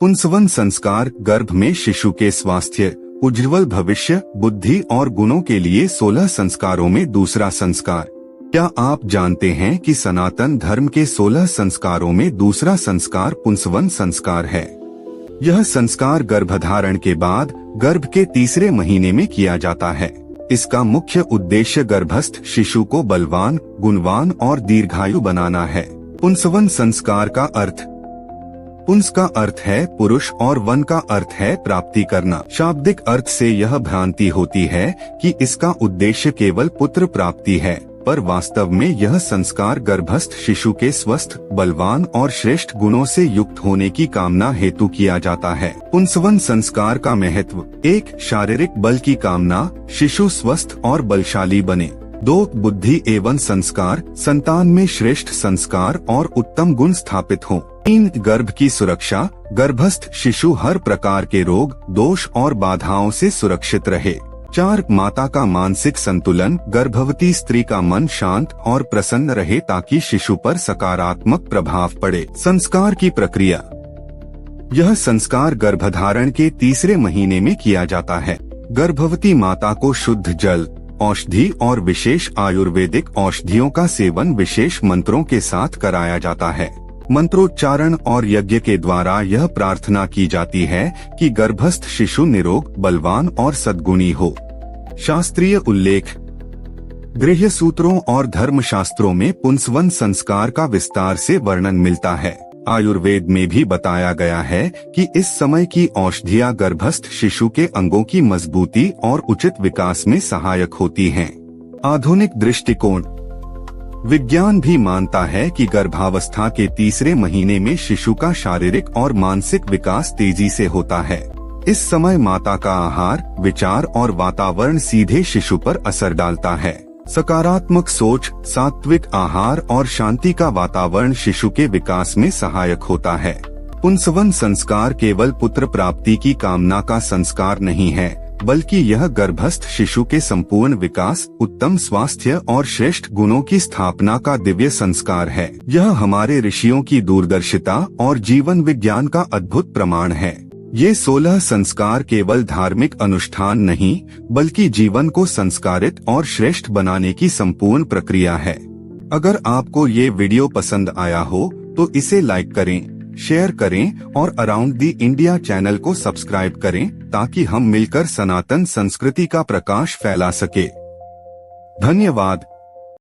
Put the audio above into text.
पुंसवन संस्कार गर्भ में शिशु के स्वास्थ्य, उज्ज्वल भविष्य, बुद्धि और गुणों के लिए 16 संस्कारों में दूसरा संस्कार। क्या आप जानते हैं कि सनातन धर्म के 16 संस्कारों में दूसरा संस्कार पुंसवन संस्कार है। यह संस्कार गर्भधारण के बाद गर्भ के तीसरे महीने में किया जाता है। इसका मुख्य उद्देश्य गर्भस्थ शिशु को बलवान, गुणवान और दीर्घायु बनाना है। पुंसवन संस्कार का अर्थ। पुंस का अर्थ है पुरुष और वन का अर्थ है प्राप्ति करना। शाब्दिक अर्थ से यह भ्रांति होती है कि इसका उद्देश्य केवल पुत्र प्राप्ति है, पर वास्तव में यह संस्कार गर्भस्थ शिशु के स्वस्थ, बलवान और श्रेष्ठ गुणों से युक्त होने की कामना हेतु किया जाता है। पुंसवन संस्कार का महत्व। 1. शारीरिक बल की कामना, शिशु स्वस्थ और बलशाली बने। 2. बुद्धि एवं संस्कार, संतान में श्रेष्ठ संस्कार और उत्तम गुण स्थापित हों। 3. गर्भ की सुरक्षा, गर्भस्थ शिशु हर प्रकार के रोग, दोष और बाधाओं से सुरक्षित रहे। 4. माता का मानसिक संतुलन, गर्भवती स्त्री का मन शांत और प्रसन्न रहे ताकि शिशु पर सकारात्मक प्रभाव पड़े। संस्कार की प्रक्रिया। यह संस्कार गर्भधारण के तीसरे महीने में किया जाता है। गर्भवती माता को शुद्ध जल, औषधि और विशेष आयुर्वेदिक औषधियों का सेवन विशेष मंत्रों के साथ कराया जाता है। मंत्रोच्चारण और यज्ञ के द्वारा यह प्रार्थना की जाती है कि गर्भस्थ शिशु निरोग, बलवान और सद्गुणी हो। शास्त्रीय उल्लेख। गृह्य सूत्रों और धर्मशास्त्रों में पुंसवन संस्कार का विस्तार से वर्णन मिलता है। आयुर्वेद में भी बताया गया है कि इस समय की औषधियां गर्भस्थ शिशु के अंगों की मजबूती और उचित विकास में सहायक होती हैं। आधुनिक दृष्टिकोण। विज्ञान भी मानता है कि गर्भावस्था के तीसरे महीने में शिशु का शारीरिक और मानसिक विकास तेजी से होता है। इस समय माता का आहार, विचार और वातावरण सीधे शिशु पर असर डालता है। सकारात्मक सोच, सात्विक आहार और शांति का वातावरण शिशु के विकास में सहायक होता है। पुंसवन संस्कार केवल पुत्र प्राप्ति की कामना का संस्कार नहीं है, बल्कि यह गर्भस्थ शिशु के संपूर्ण विकास, उत्तम स्वास्थ्य और श्रेष्ठ गुणों की स्थापना का दिव्य संस्कार है। यह हमारे ऋषियों की दूरदर्शिता और जीवन विज्ञान का अद्भुत प्रमाण है। ये 16 संस्कार केवल धार्मिक अनुष्ठान नहीं, बल्कि जीवन को संस्कारित और श्रेष्ठ बनाने की संपूर्ण प्रक्रिया है। अगर आपको ये वीडियो पसंद आया हो तो इसे लाइक करें, शेयर करें और अराउंड द इंडिया चैनल को सब्सक्राइब करें ताकि हम मिलकर सनातन संस्कृति का प्रकाश फैला सके। धन्यवाद।